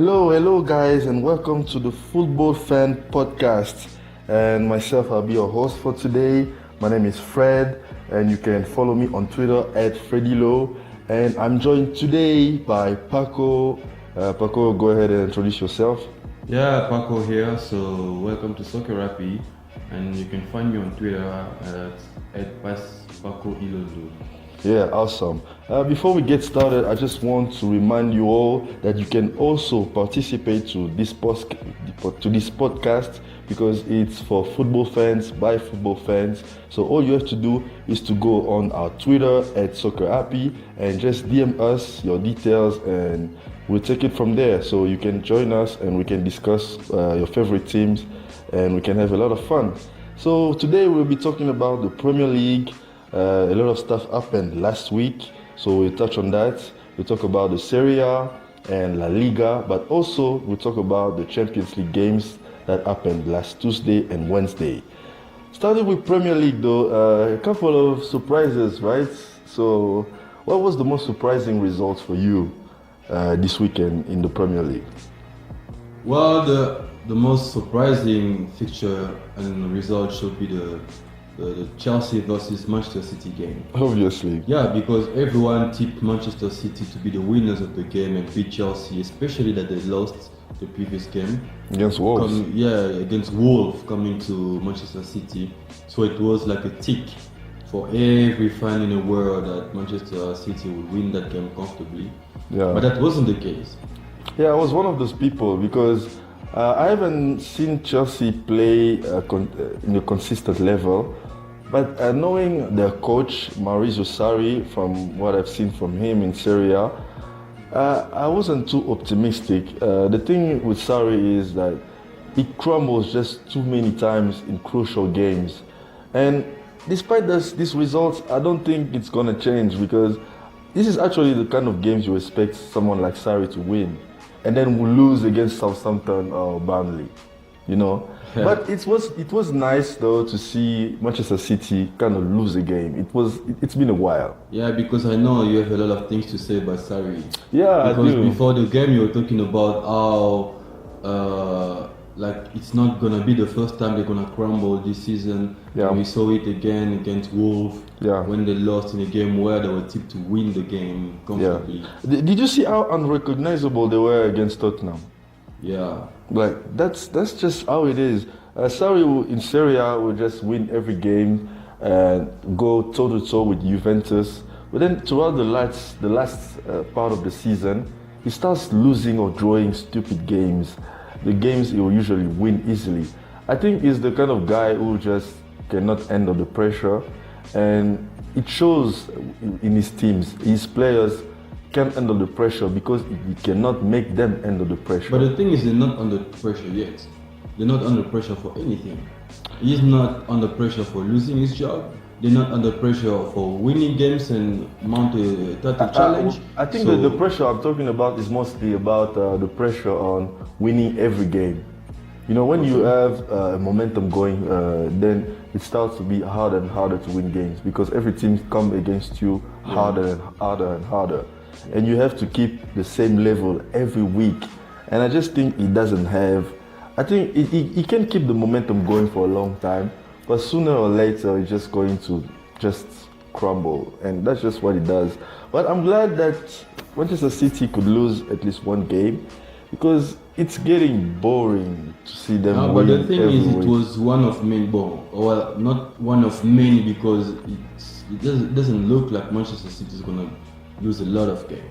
Hello, guys, and welcome to the Football Fan Podcast. And myself, I'll be your host for today. My name is Fred, and you can follow me on Twitter at FreddyLow. And I'm joined today by Paco. Paco, go ahead and introduce yourself. Yeah, Paco here. So welcome to Soccer Rappy, and you can find me on Twitter at Paco Ilondo. Yeah, awesome. Before we get started, I just want to remind you all that you can also participate to this podcast because it's for football fans by football fans. So all you have to do is to go on our Twitter at Soccer Happy and just DM us your details, and we'll take it from there. So you can join us and we can discuss your favorite teams, and we can have a lot of fun. So today we'll be talking about the Premier League. A lot of stuff happened last week, so we'll touch on that. We'll talk about the Serie A and La Liga, but also we'll talk about the Champions League games that happened last Tuesday and Wednesday. Starting with Premier League though, a couple of surprises, right? So what was the most surprising results for you this weekend in the Premier League? Well, the most surprising fixture and result should be the Chelsea versus Manchester City game. Obviously. Yeah, because everyone tipped Manchester City to be the winners of the game and beat Chelsea, especially that they lost the previous game. Against Wolves. Against Wolves coming to Manchester City. So it was like a tick for every fan in the world that Manchester City would win that game comfortably. Yeah. But that wasn't the case. Yeah, I was one of those people because I haven't seen Chelsea play in a consistent level, but knowing their coach, Maurizio Sarri, from what I've seen from him in Serie A, I wasn't too optimistic. The thing with Sarri is that he crumbles just too many times in crucial games. And despite these results, I don't think it's going to change because this is actually the kind of games you expect someone like Sarri to win. And then we lose against Southampton or Burnley, you know. Yeah. But it was nice though to see Manchester City kind of lose a game. It's been a while. Yeah, because I know you have a lot of things to say about Sarri. Yeah, because I do. Before the game, you were talking about how it's not gonna be the first time they're gonna crumble this season. Yeah. And we saw it again against Wolves. Yeah. When they lost in a game where they were tipped to win the game comfortably. Yeah. Did you see how unrecognizable they were against Tottenham? Yeah. Like that's just how it is. Sarri in Serie A will just win every game and go toe to toe with Juventus. But then throughout the last part of the season, he starts losing or drawing stupid games. The games he will usually win easily. I think he's the kind of guy who just cannot handle the pressure, and it shows in his teams. His players can't handle the pressure because he cannot make them handle the pressure. But the thing is, they're not under pressure yet. They're not under pressure for anything. He's not under pressure for losing his job. They're not under pressure for winning games and mount a title challenge. I think that the pressure I'm talking about is mostly about the pressure on winning every game. You know, when you have momentum going, then it starts to be harder and harder to win games because every team comes against you harder and harder and harder. And you have to keep the same level every week. And I just think he doesn't have. I think he can keep the momentum going for a long time, but sooner or later it's just going to just crumble, and that's just what it does. But I'm glad that Manchester City could lose at least one game because it's getting boring to see them win. But the thing is, week. it was one of many. Well, not one of many because it doesn't look like Manchester City is gonna lose a lot of games.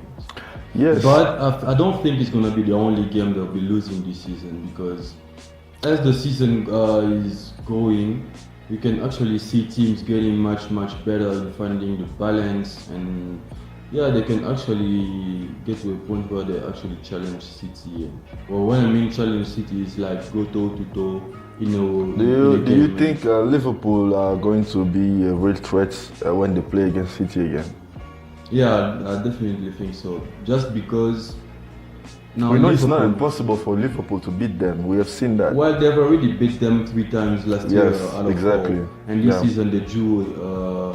Yes. But I don't think it's going to be the only game they'll be losing this season because as the season is going, we can actually see teams getting much better in finding the balance, and they can actually get to a point where they actually challenge City. Well, when I mean challenge City, it's like go toe to toe. Do you think Liverpool are going to be a real threat when they play against City again? Yeah, I definitely think so. Just because now we know it's not impossible for Liverpool to beat them. We have seen that. Well, they've already beat them 3 times last year out of exactly. 4. And this season they drew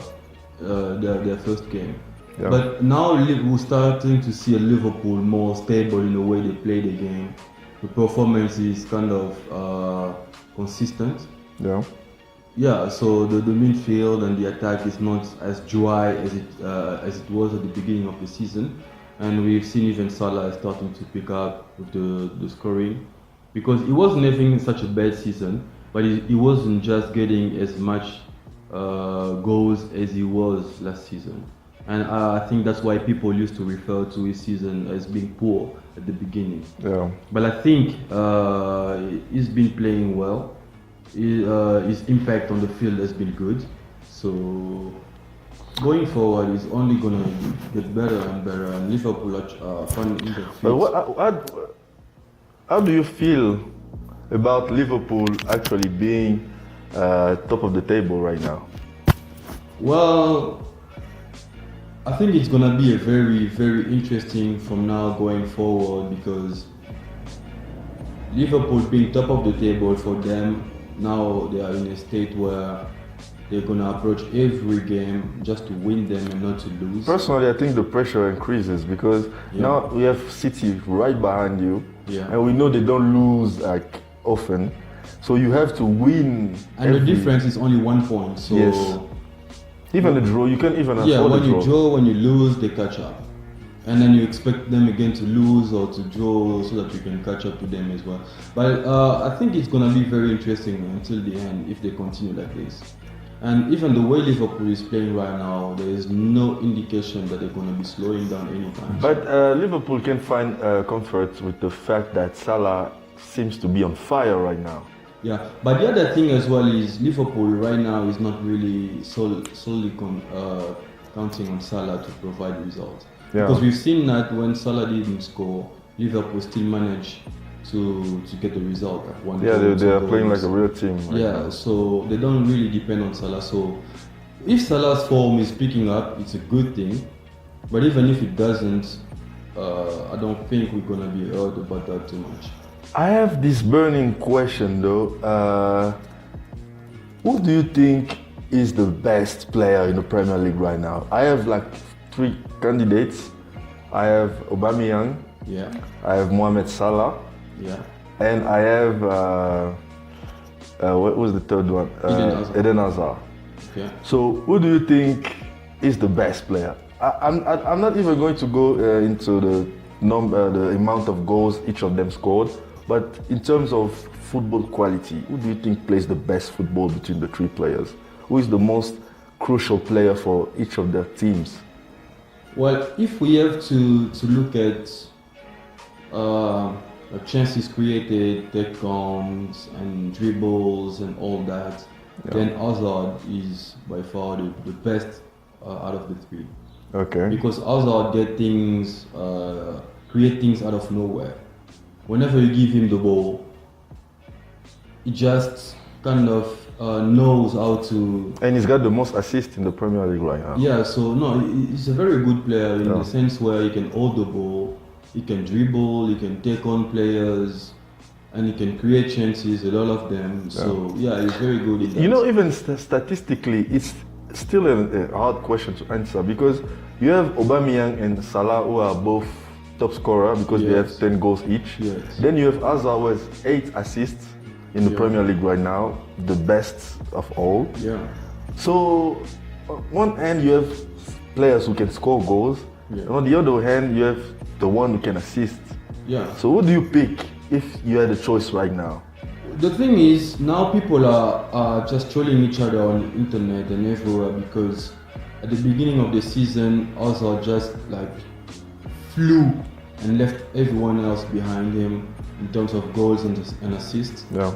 their first game. Yeah. But now we're starting to see a Liverpool more stable in the way they play the game. The performance is kind of consistent. Yeah. Yeah, so the midfield and the attack is not as dry as it was at the beginning of the season, and we've seen even Salah starting to pick up with the scoring, because it wasn't having such a bad season, but he wasn't just getting as much goals as he was last season, and I think that's why people used to refer to his season as being poor at the beginning. Yeah. But I think he's been playing well. His impact on the field has been good. So going forward, it's only gonna get better and better. And Liverpool are finding the But fit. how do you feel about Liverpool actually being top of the table right now? Well, I think it's gonna be a very, very interesting from now going forward, because Liverpool being top of the table for them, now they are in a state where they're gonna approach every game just to win them and not to lose. Personally, I think the pressure increases because now we have City right behind you, and we know they don't lose like often, so you have to win. And the difference is only 1 point. So yes. Even a draw, you can even afford when a draw. you draw, when you lose, they catch up. And then you expect them again to lose or to draw so that you can catch up to them as well. But I think it's going to be very interesting until the end if they continue like this. And even the way Liverpool is playing right now, there is no indication that they're going to be slowing down anytime. But Liverpool can find comfort with the fact that Salah seems to be on fire right now. Yeah, but the other thing as well is Liverpool right now is not really solely counting on Salah to provide results. Yeah. Because we've seen that when Salah didn't score, Liverpool still managed to get the result. Like they are playing like a real team. Right now. So they don't really depend on Salah. So if Salah's form is picking up, it's a good thing. But even if it doesn't, I don't think we're gonna be hurt about that too much. I have this burning question though. Who do you think is the best player in the Premier League right now? I have like 3 candidates. I have Aubameyang. Yeah. I have Mohamed Salah. Yeah. And I have what was the third one? Eden Hazard. Okay. So who do you think is the best player? I'm not even going to go into the amount of goals each of them scored, but in terms of football quality, who do you think plays the best football between the 3 players? Who is the most crucial player for each of their teams? Well, if we have to look at chances created, take-ons, and dribbles and all that, then Hazard is by far the best out of the 3. Okay. Because Hazard create things out of nowhere. Whenever you give him the ball, he just kind of knows how to. And he's got the most assists in the Premier League right now. Yeah, so no, he's a very good player in the sense where he can hold the ball, he can dribble, he can take on players, and he can create chances, a lot of them. So yeah, he's very good in that. You know, even statistically, it's still a hard question to answer because you have Aubameyang and Salah who are both top scorer because they have 10 goals each. Yes. Then you have Hazard who has 8 assists in the Premier League right now, the best of all. Yeah. So on one hand you have players who can score goals, and on the other hand you have the one who can assist. Yeah. So who do you pick if you had a choice right now? The thing is, now people are just trolling each other on the internet and everywhere because at the beginning of the season, Hazard just like flew and left everyone else behind him in terms of goals and assists. Yeah.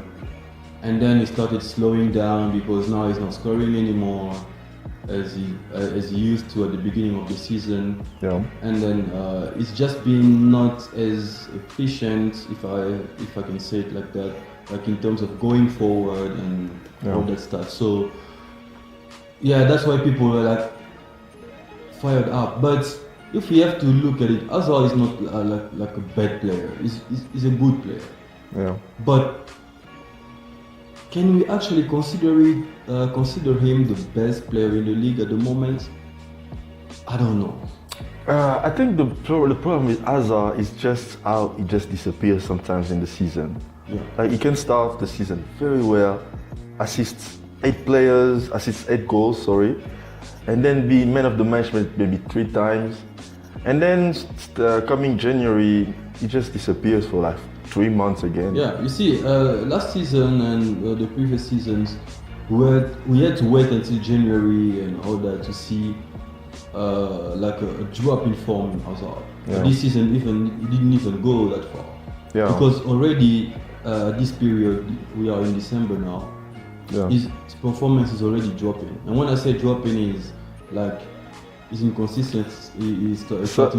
And then he started slowing down because now he's not scoring anymore as he used to at the beginning of the season. Yeah. And then it's just been not as efficient, if I can say it like that, like in terms of going forward and all that stuff. So yeah, that's why people are like fired up. But if we have to look at it, Hazard is not like a bad player. He's a good player. Yeah. But can we actually consider him the best player in the league at the moment? I don't know. I think the problem with Hazard is just how he just disappears sometimes in the season. Yeah. Like he can start the season very well, assists 8 goals, sorry, and then be man of the match maybe 3 times, and then coming January he just disappears for like 3 months again. Yeah, you see, last season and the previous seasons, we had to wait until January and all that to see like a drop in form in Hazard. Yeah. This season, it didn't even go that far. Yeah. Because already this period, we are in December now. Yeah. His performance is already dropping, and when I say dropping, is like he's inconsistent.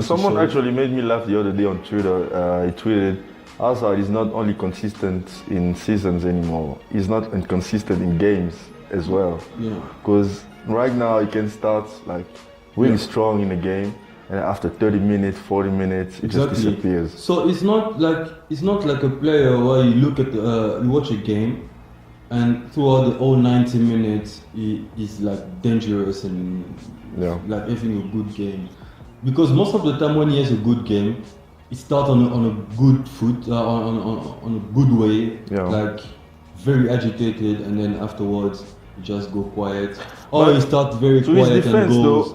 Someone actually made me laugh the other day on Twitter. He tweeted, Hazard is not only consistent in seasons anymore, he's not inconsistent in games as well. Yeah. Because right now he can start like really strong in a game, and after 30 minutes, 40 minutes, it just disappears. So it's not like a player where you look at you watch a game, and throughout the whole 90 minutes he is like dangerous and like having a good game. Because most of the time when he has a good game, he starts on a good foot, on a good way, like very agitated, and then afterwards he just go quiet. Or he starts very quiet his defense, and goes.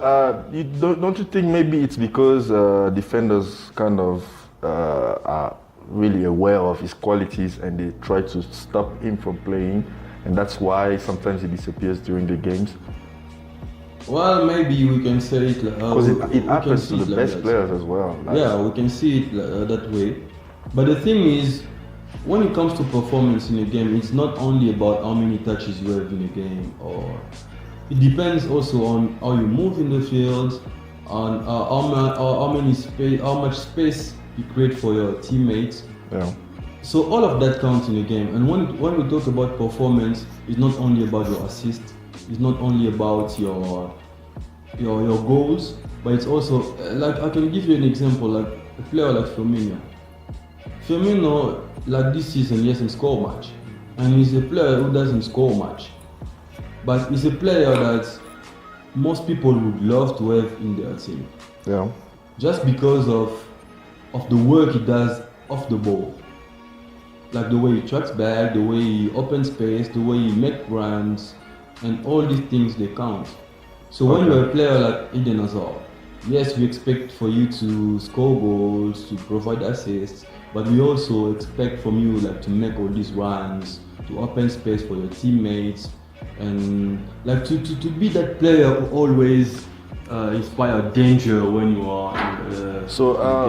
Though, don't you think maybe it's because defenders kind of are really aware of his qualities and they try to stop him from playing, and that's why sometimes he disappears during the games? Well, maybe we can say it because it happens to the best players as well. Yeah, we can see it that way. But the thing is, when it comes to performance in a game, it's not only about how many touches you have in a game, or it depends also on how you move in the field, on how much space you create for your teammates. Yeah. So all of that counts in a game. And when we talk about performance, it's not only about your assist, it's not only about your goals, but it's also like, I can give you an example, like a player like Firmino. Firmino, like this season, he hasn't scored much, and he's a player who doesn't score much, but he's a player that most people would love to have in their team. Yeah. Just because of the work he does off the ball, like the way he tracks back, the way he opens space, the way he makes runs, and all these things, they count. So when you're a player like Eden Hazard, yes, we expect for you to score goals, to provide assists, but we also expect from you like to make all these runs, to open space for your teammates, and like to be that player who always inspire danger when you are.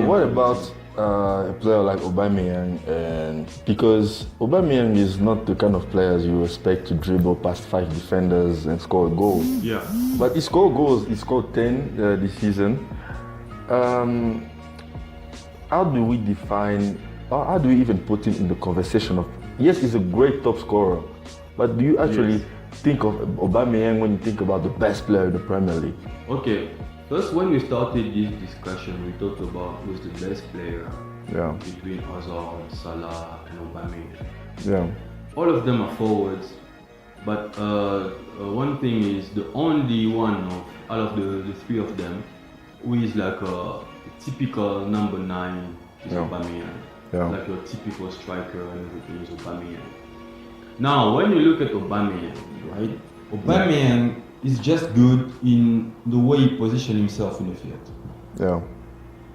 What about a player like Aubameyang? And because Aubameyang is not the kind of players you expect to dribble past 5 defenders and score a goal. Yeah. But he scored goals. He scored 10 this season. How do we define? How do we even put him in the conversation of? Yes, he's a great top scorer, but do you actually think of Aubameyang when you think about the best player in the Premier League? Okay. First, when we started this discussion, we talked about who's the best player between Hazard, Salah, and Aubameyang. Yeah. All of them are forwards, but one thing is the only one out of the 3 of them who is like a typical number 9 is Aubameyang. Yeah. Like your typical striker and everything is Aubameyang. Now, when you look at Aubameyang, right? Aubameyang is just good in the way he positions himself in the field. Yeah.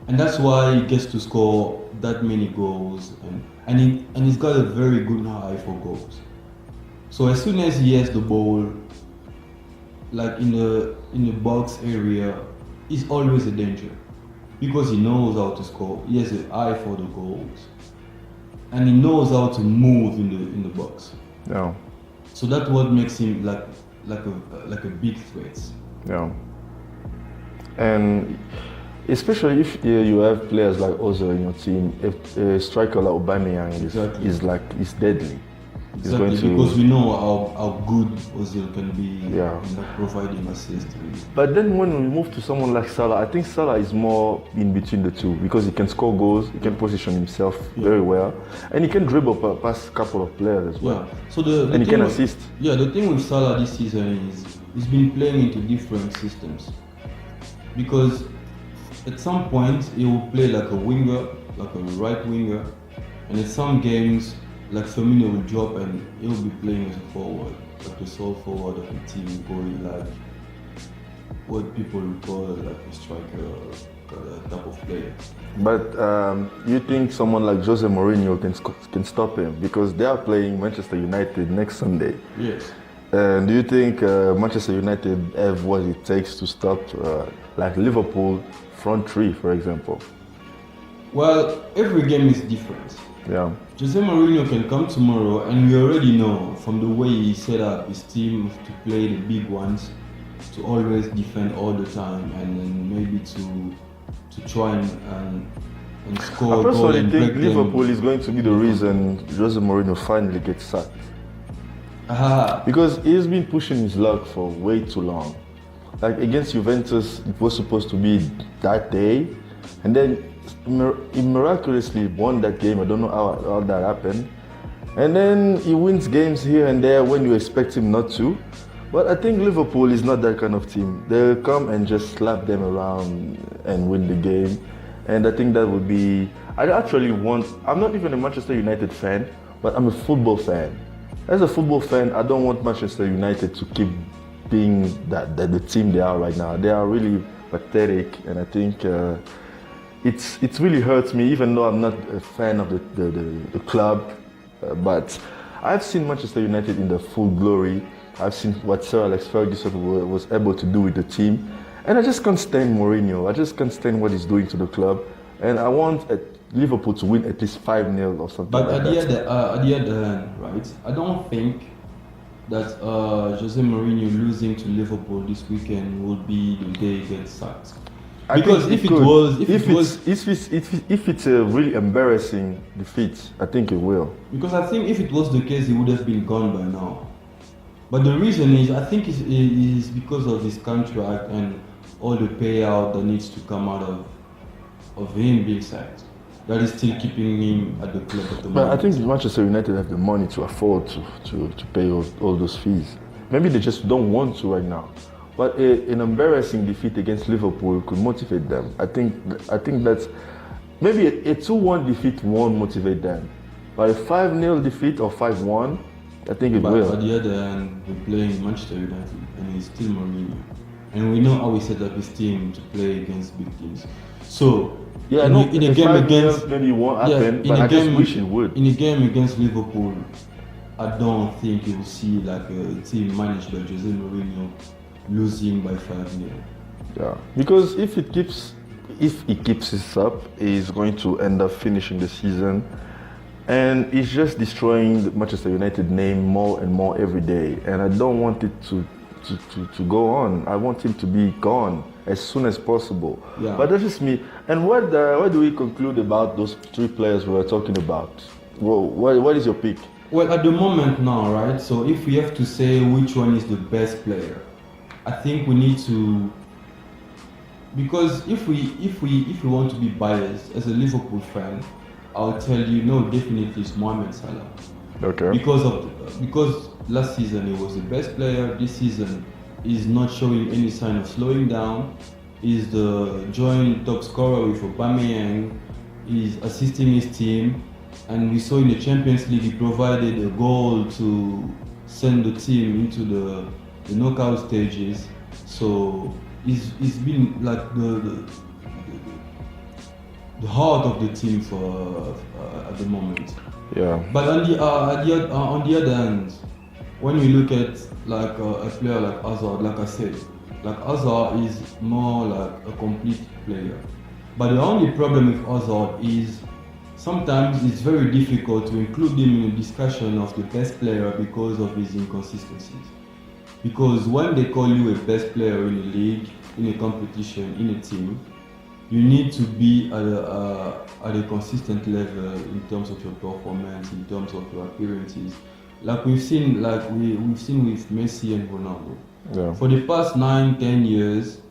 And that's why he gets to score that many goals, and he's got a very good eye for goals. So as soon as he has the ball, like in the box area, he's always a danger, because he knows how to score. He has an eye for the goals, and he knows how to move in the box. Yeah. So that's what makes him like a big threat. Yeah. And especially if you have players like Ozil in your team, if a striker like Aubameyang is deadly. Exactly, because we know how good Ozil can be in providing assists. But then when we move to someone like Salah, I think Salah is more in between the two, because he can score goals, he can position himself very well, and he can dribble past a couple of players as well. Yeah. So he can assist. Yeah, the thing with Salah this season is he's been playing into different systems. because at some point he will play like a winger, like a right winger, and in some games like Firmino will drop and he'll be playing as a forward, like the sole forward of the team, going like what people would call like a striker, type of player. But you think someone like Jose Mourinho can stop him because they are playing Manchester United next Sunday? Yes. And do you think Manchester United have what it takes to stop like Liverpool front three, for example? Well, every game is different. Yeah. Jose Mourinho can come tomorrow, and we already know from the way he set up his team to play the big ones, to always defend all the time, and then maybe to try and score I a goal personally and think break Liverpool them. is going to be the reason Jose Mourinho finally gets sacked. Ah, Because he's been pushing his luck for way too long. Like against Juventus, it was supposed to be that day, and then he miraculously won that game. I don't know how that happened. And then he wins games here and there when you expect him not to. But I think Liverpool is not that kind of team. They'll come and just slap them around and win the game. And I think that would be. I actually want. I'm not even a Manchester United fan, but I'm a football fan. As a football fan, I don't want Manchester United to keep being the team they are right now. They are really pathetic, and I think it really hurts me, even though I'm not a fan of the club. But I've seen Manchester United in their full glory. I've seen what Sir Alex Ferguson was able to do with the team, and I just can't stand Mourinho. I just can't stand what he's doing to the club, and I want Liverpool to win at least 5-0 or something but like at that. the other hand, right? I don't think that Jose Mourinho losing to Liverpool this weekend will be the day he gets sacked. I Because think if it could. was, If it's a really embarrassing defeat, I think it will. because I think if it was the case, he would have been gone by now. But the reason is, I think is because of his contract and all the payout that needs to come out of him being sacked. That is still keeping him at the club at the But moment. I think Manchester United have the money to afford to pay all those fees. Maybe they just don't want to right now. But an embarrassing defeat against Liverpool could motivate them. I think that's maybe a 2-1 defeat won't motivate them. But a 5-0 defeat or 5-1, I think it But will. on the other hand, we're playing Manchester United, and he's still Mourinho, and we know how he set up his team to play against big teams. So Yeah, in, no, in a the game 5-0 against maybe it won't happen, in but a I just game- wish it would. in a game against Liverpool, I don't think you will see like a team managed by Jose Mourinho losing by 5-0. Yeah, because if he keeps this up, he's going to end up finishing the season, and he's just destroying the Manchester United name more and more every day. And I don't want it to go on. I want him to be gone as soon as possible. Yeah. But that's just me. And what do we conclude about those three players we were talking about? What is your pick? Well, at the moment now, right? So if we have to say which one is the best player, I think we need to, because if we want to be biased as a Liverpool fan, I'll tell you no, definitely it's Mohamed Salah. Okay. Because last season he was the best player. This season he's not showing any sign of slowing down. He's the joint top scorer with Aubameyang. He's assisting his team, and we saw in the Champions League he provided a goal to send the team into the knockout stages. So he's been like the heart of the team for at the moment. Yeah. But on the other hand, when we look at like a player like Hazard, like I said, like Hazard is more like a complete player. But the only problem with Hazard is sometimes it's very difficult to include him in a discussion of the best player because of his inconsistencies. Because when they call you a best player in a league, in a competition, in a team, you need to be at a consistent level in terms of your performance, in terms of your appearances. Like we've seen with Messi and Ronaldo. Yeah. For the past 9-10 years,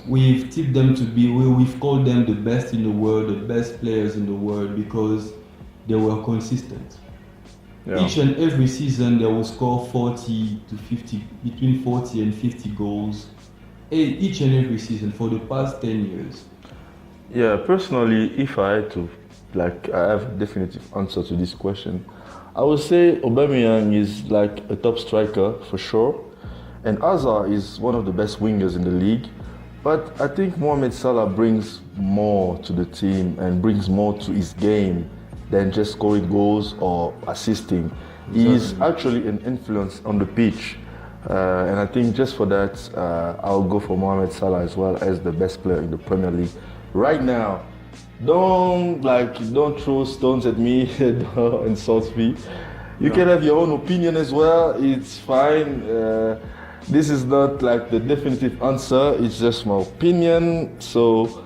we've tipped them to be, we've called them the best in the world, the best players in the world, because they were consistent. Yeah. Each and every season they will score 40 to 50, between 40 and 50 goals each and every season for the past 10 years? Yeah, personally, if I had to, like, I have a definitive answer to this question, I would say Aubameyang is like a top striker for sure, and Hazard is one of the best wingers in the league. But I think Mohamed Salah brings more to the team and brings more to his game than just scoring goals or assisting. He's Exactly. actually an influence on the pitch. And I think just for that, I'll go for Mohamed Salah as well as the best player in the Premier League right now. Don't throw stones at me, don't insult me. You can have your own opinion as well. It's fine. This is not like the definitive answer. It's just my opinion. So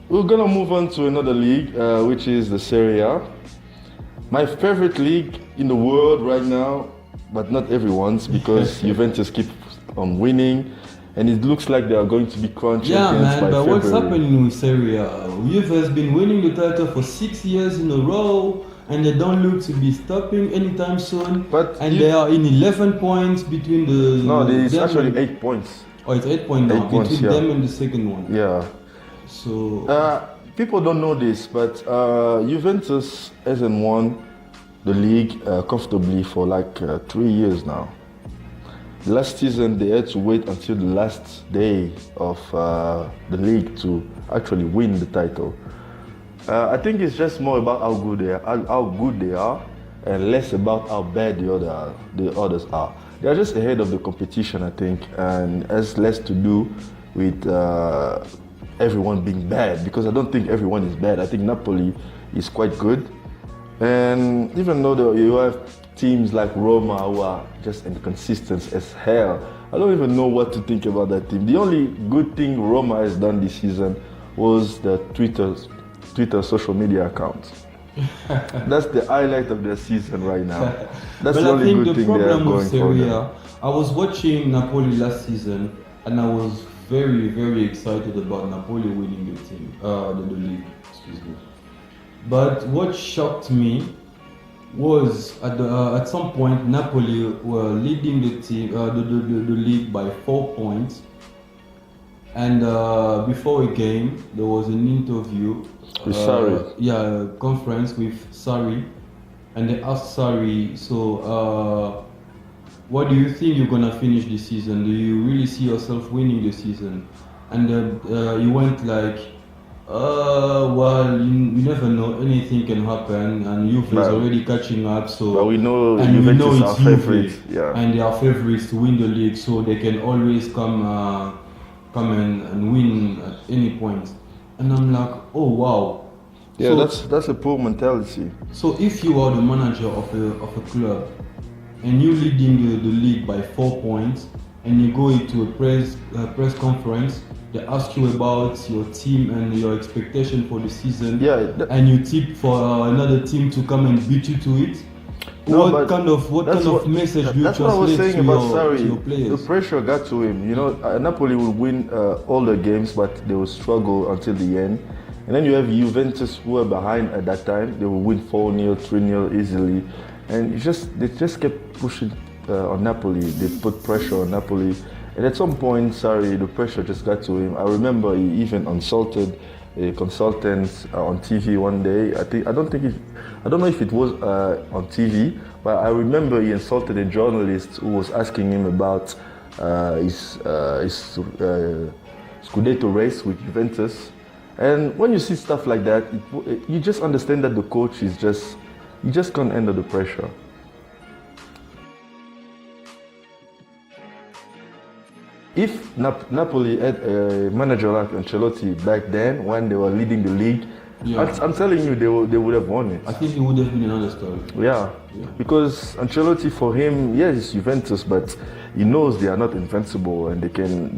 we're gonna move on to another league, which is the Serie A. My favorite league in the world right now, but not everyone's because Juventus keep on winning, and it looks like they are going to be crowned Yeah, champions man, by but what's February. happening with Serie A? Juve has been winning the title for 6 years in a row, and they don't look to be stopping anytime soon. But and you- they are in 11 points between the. No, it's them actually and- 8 points. Oh, it's 8 points now 8 points, between yeah. them and the second one. Yeah. So People don't know this, but Juventus hasn't won the league comfortably for like 3 years now. Last season, they had to wait until the last day of the league to actually win the title. I think it's just more about how good they are, and less about how bad the others are. They are just ahead of the competition, I think, and has less to do with everyone being bad. Because I don't think everyone is bad. I think Napoli is quite good, and even though you have teams like Roma who are just inconsistent as hell, I don't even know what to think about that team. The only good thing Roma has done this season was the Twitter social media account. That's the highlight of their season right now. That's but the I only think good the thing they have problem with going for Serie them. A, I was watching Napoli last season, and I was very, very excited about Napoli winning the team, the league. Excuse me. But what shocked me was at some point Napoli were leading the team, the league by 4 points. And before a game, there was an interview. With Sarri. Yeah, a conference with Sarri, and they asked Sarri, so what do you think you're gonna finish this season? Do you really see yourself winning the season? And he went like, well, you never know, anything can happen, and Juve is But- already catching up. So But we know and we know Juventus are it's Juve, favorites. Yeah. and they are favorites to win the league, so they can always come and win at any point. And I'm like, oh wow. Yeah, So- that's a poor mentality. So if you are the manager of a club and you leading the league by 4 points, and you go into a press conference, they ask you about your team and your expectation for the season, Yeah, and you tip for another team to come and beat you to it. No, what but kind of that's message do you that's what I was translate saying to about your, Sarri. to your The players? pressure got to him. You know, Napoli will win all the games, but they will struggle until the end. And then you have Juventus, who were behind at that time. They will win 4-0, 3-0 easily, and they just kept pushing on Napoli. They put pressure on Napoli, and at some point, Sarri, the pressure just got to him. I remember he even insulted a consultant on TV one day. I don't know if it was on TV, but I remember he insulted a journalist who was asking him about his Scudetto race with Juventus. And when you see stuff like that, you just understand that the coach he just can't handle the pressure. If Napoli had a manager like Ancelotti back then, when they were leading the league, Yeah. I'm telling you, they would have won it. I think it would have been another story. Yeah, because Ancelotti, for him, yes, it's Juventus, but he knows they are not invincible and they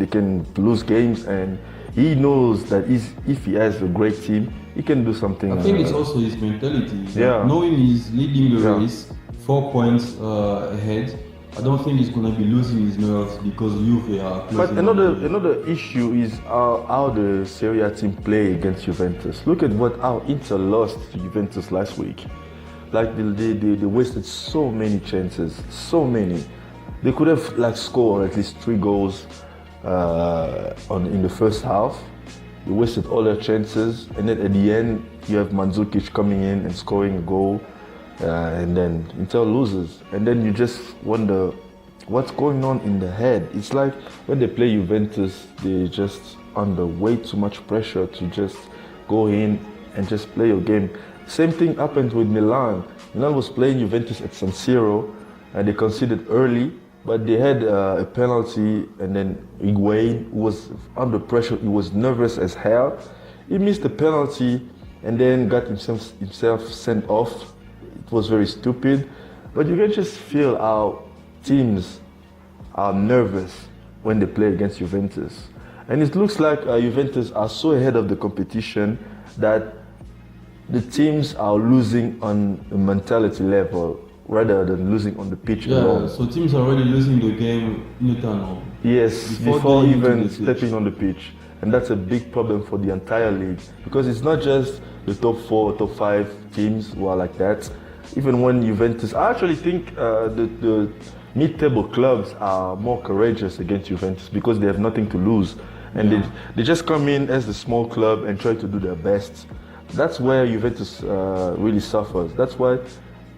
can lose games, and he knows that if he has a great team, he can do something. I think it's also his mentality. Yeah. Knowing he's leading the Yeah. race 4 points ahead, I don't think he's gonna be losing his nerves because Juve are closing. But on another the lead. another issue is how the Serie A team play against Juventus. Look at how Inter lost to Juventus last week. Like they wasted so many chances, so many. They could have like scored at least 3 goals. in the first half. You wasted all their chances, and then at the end you have Mandzukic coming in and scoring a goal, and then Inter loses, and then you just wonder what's going on in the head. It's like when they play Juventus, they just under way too much pressure to just go in and just play your game. Same thing happened with Milan. Milan was playing Juventus at San Siro, and they conceded early, but they had a penalty, and then Higuain was under pressure. He was nervous as hell. He missed the penalty and then got himself sent off. It was very stupid, but you can just feel how teams are nervous when they play against Juventus. And it looks like Juventus are so ahead of the competition that the teams are losing on a mentality level rather than losing on the pitch alone. So teams are already losing the game in the tunnel. Yes, before even stepping on the pitch. And that's a big problem for the entire league, because it's not just the top 4, top 5 teams who are like that. Even when Juventus, I actually think the mid-table clubs are more courageous against Juventus because they have nothing to lose. And they just come in as the small club and try to do their best. That's where Juventus really suffers. That's why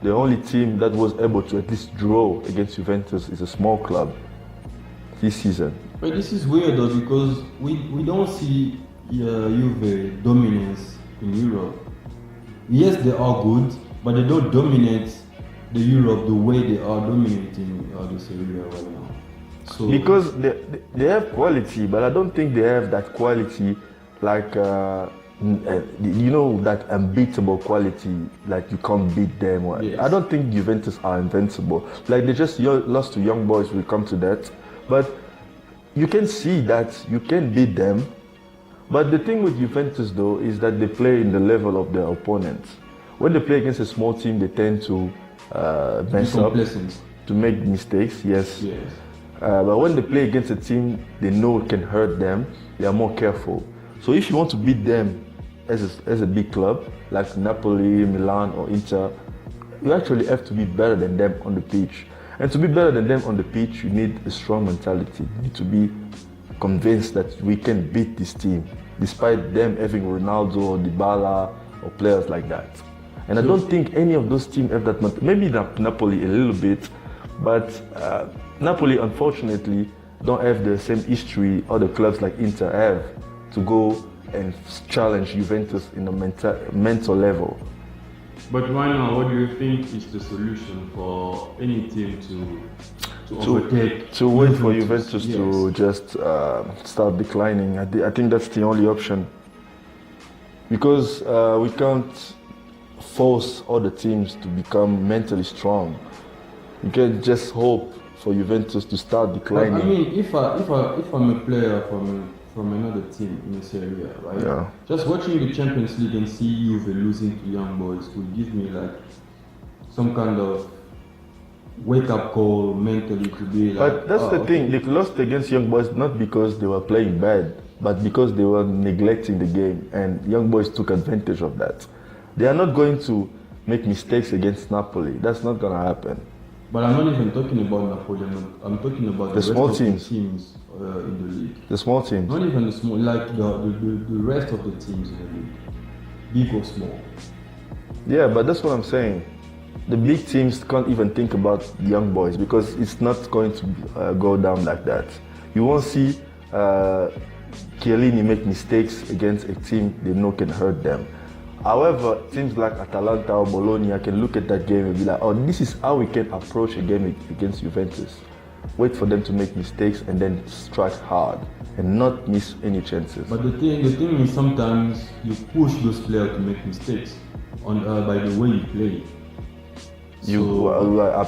the only team that was able to at least draw against Juventus is a small club this season. But this is weird though, because we don't see Juve dominance in Europe. Yes, they are good, but they don't dominate the Europe the way they are dominating the Serie A right now. So because they have quality, but I don't think they have that quality like that unbeatable quality, like you can't beat them. Yes. I don't think Juventus are invincible. Like they just lost to Young Boys, we'll come to that. But you can see that you can beat them. But the thing with Juventus though is that they play in the level of their opponents. When they play against a small team, they tend to mess up, to make mistakes, yes. But when they play against a team they know can hurt them, they are more careful. So if you want to beat them as a big club, like Napoli, Milan or Inter, you actually have to be better than them on the pitch. And to be better than them on the pitch, you need a strong mentality. You need to be convinced that we can beat this team, despite them having Ronaldo or Dybala or players like that. And I don't think any of those teams have that. Maybe Napoli a little bit, but Napoli unfortunately don't have the same history other clubs like Inter have to go and challenge Juventus in a mental level. But right now, what do you think is the solution for any team to overtake? To wait for Juventus to just start declining. I think that's the only option. Because we can't force other teams to become mentally strong. You can just hope for Juventus to start declining. I mean, if I'm a player from another team in this area, right? Yeah. Just watching the Champions League and see Juve losing to Young Boys would give me like some kind of wake-up call mentally to be like. But that's the thing. They lost against Young Boys not because they were playing bad, but because they were neglecting the game, and Young Boys took advantage of that. They are not going to make mistakes against Napoli. That's not going to happen. But I'm not even talking about Napoli. I'm talking about the small rest teams. of the teams in the league. The small teams. Not even the small, like the rest of the teams in the league, big or small. Yeah, but that's what I'm saying. The big teams can't even think about the Young Boys because it's not going to go down like that. You won't see Chiellini make mistakes against a team they know can hurt them. However, teams like Atalanta or Bologna can look at that game and be like, oh, this is how we can approach a game against Juventus. Wait for them to make mistakes and then strike hard and not miss any chances. But the thing is sometimes you push those players to make mistakes by the way you play.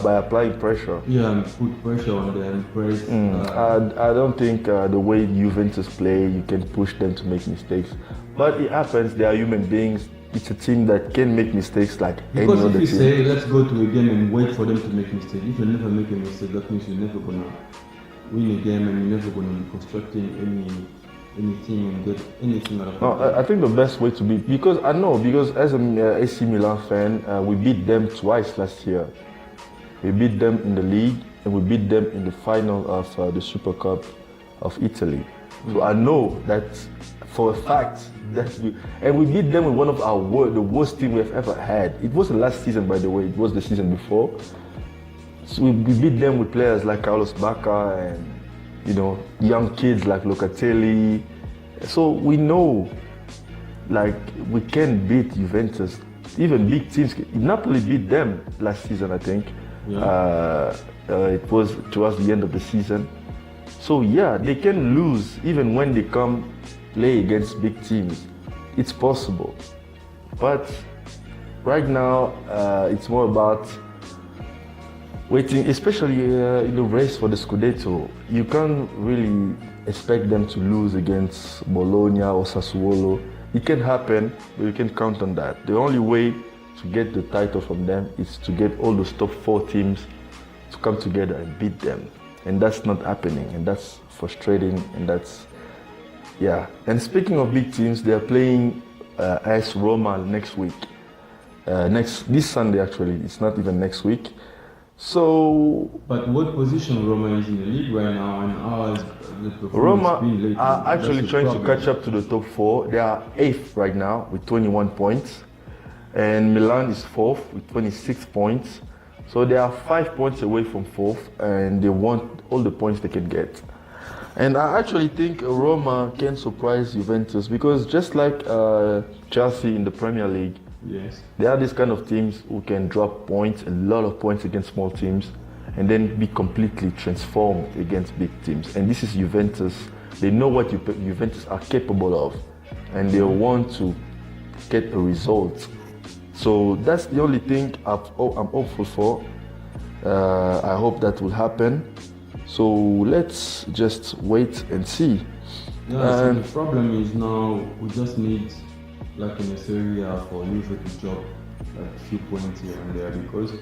By applying pressure. Yeah, and put pressure on them, press. I don't think the way Juventus play, you can push them to make mistakes. But it happens, they are human beings. It's a team that can make mistakes like any other team. Because if you say, let's go to a game and wait for them to make mistakes, if you never make a mistake, that means you're never going to win a game and you're never going to be constructing anything and get anything out of it. No, I think the best way to beat, because as an AC Milan fan, we beat them twice last year. We beat them in the league and we beat them in the final of the Super Cup of Italy. So I know that for a fact that we beat them with one of the worst team we've ever had. It wasn't last season, by the way. It was the season before. So we beat them with players like Carlos Bacca and young kids like Locatelli. So we know, like, we can beat Juventus, even big teams. Napoli beat them last season, I think. Yeah. It was towards the end of the season. So yeah, they can lose even when they come play against big teams. It's possible. But right now, it's more about waiting, especially in the race for the Scudetto. You can't really expect them to lose against Bologna or Sassuolo. It can happen, but you can count on that. The only way to get the title from them is to get all those top 4 teams to come together and beat them. And that's not happening, and that's frustrating, and that's, yeah. And speaking of big teams, they are playing AS Roma next week. This Sunday, actually. It's not even next week. So, but what position Roma is in the league right now, and how has the performance Roma been lately? are actually That's the trying to problem. catch up to the top 4. They are 8th right now with 21 points, and Milan is 4th with 26 points. So they are 5 points away from 4th, and they want all the points they can get. And I actually think Roma can surprise Juventus, because just like Chelsea in the Premier League, Yes. they are these kind of teams who can drop points, a lot of points against small teams, and then be completely transformed against big teams. And this is Juventus. They know what Juventus are capable of, and they want to get a result. So that's the only thing I'm hopeful for. I hope that will happen. So let's just wait and see. Yeah, so the problem is now we just need, like in this area, for Juve to drop like a few points here and there, because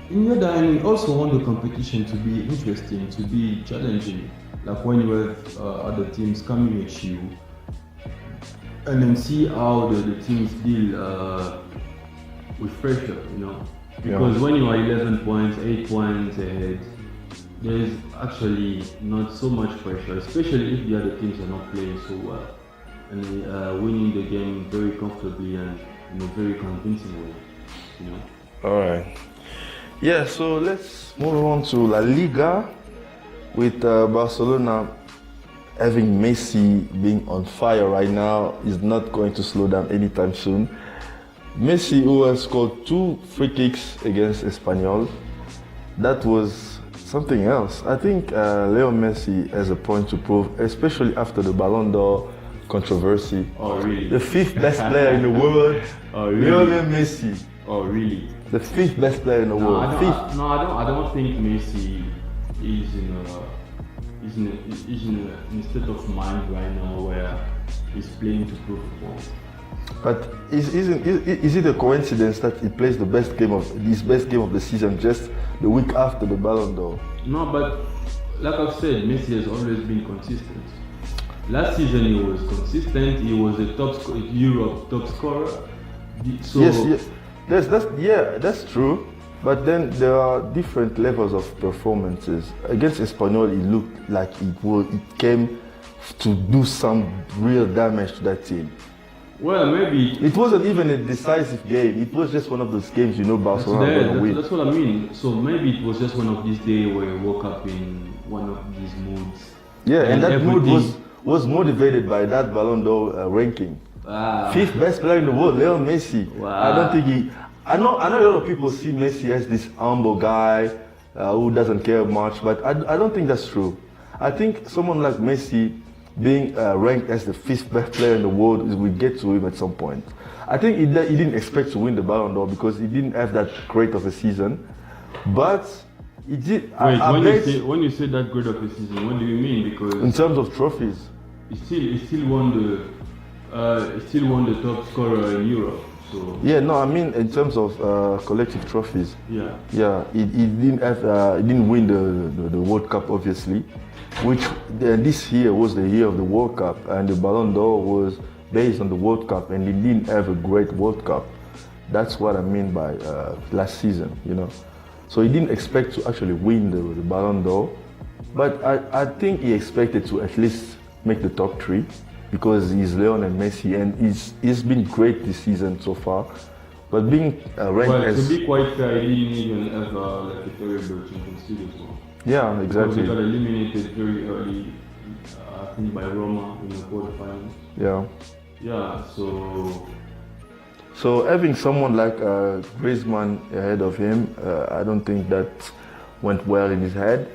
in the other hand, we also want the competition to be interesting, to be challenging. Like when you have other teams coming at you, and then see how the teams deal with pressure, Because when you are 11 points, 8 points ahead, there's actually not so much pressure, especially if the other teams are not playing so well and winning the game very comfortably and in a very convincing way, All right. Yeah, so let's move on to La Liga with Barcelona having Messi being on fire right now. Is not going to slow down anytime soon. Messi, who has scored 2 free kicks against Espanyol, that was something else. I think Leo Messi has a point to prove, especially after the Ballon d'Or controversy. Oh, really? The 5th best player in the world, Oh, really? Lionel Messi. Oh, really? The 5th best player in the No, world. I Fifth. don't think Messi is in a state of mind right now where he's playing to prove a point. But is it a coincidence that he plays his best game of the season just the week after the Ballon d'Or? No, but like I've said, Messi has always been consistent. Last season he was consistent. He was the Europe top scorer. So Yes, that's true. But then there are different levels of performances. Against Espanyol, it looked like it came to do some real damage to that team. Well, maybe It wasn't even a decisive game. It was just one of those games Barcelona are going to win. that's what I mean. So maybe it was just one of these days where he woke up in one of these moods. Yeah, and that mood everything- was motivated by that Ballon d'Or ranking. Ah. 5th best player in the world, Leo Messi. Wow. I don't think I know a lot of people see Messi as this humble guy who doesn't care much, but I don't think that's true. I think someone like Messi being ranked as the 5th best player in the world, we get to him at some point. I think he didn't expect to win the Ballon d'Or because he didn't have that great of a season, but he did. Wait, I bet when you say that great of a season, what do you mean? Because in terms of trophies. he still won the top scorer in Europe. So Yeah, no, I mean in terms of collective trophies. yeah. Yeah, he didn't win the World Cup, obviously, which this year was the year of the World Cup, and the Ballon d'Or was based on the World Cup, and he didn't have a great World Cup. That's what I mean by last season, So he didn't expect to actually win the Ballon d'Or, But I think he expected to at least make the top three because he's Lionel Messi and he's been great this season so far. But being ranked Well, as to be quite fair, he didn't even have like a terrible Champions League as well. yeah, Because they exactly. got eliminated very early, I think by Roma in the quarterfinals. Yeah. Yeah, so So having someone like Griezmann ahead of him, I don't think that went well in his head.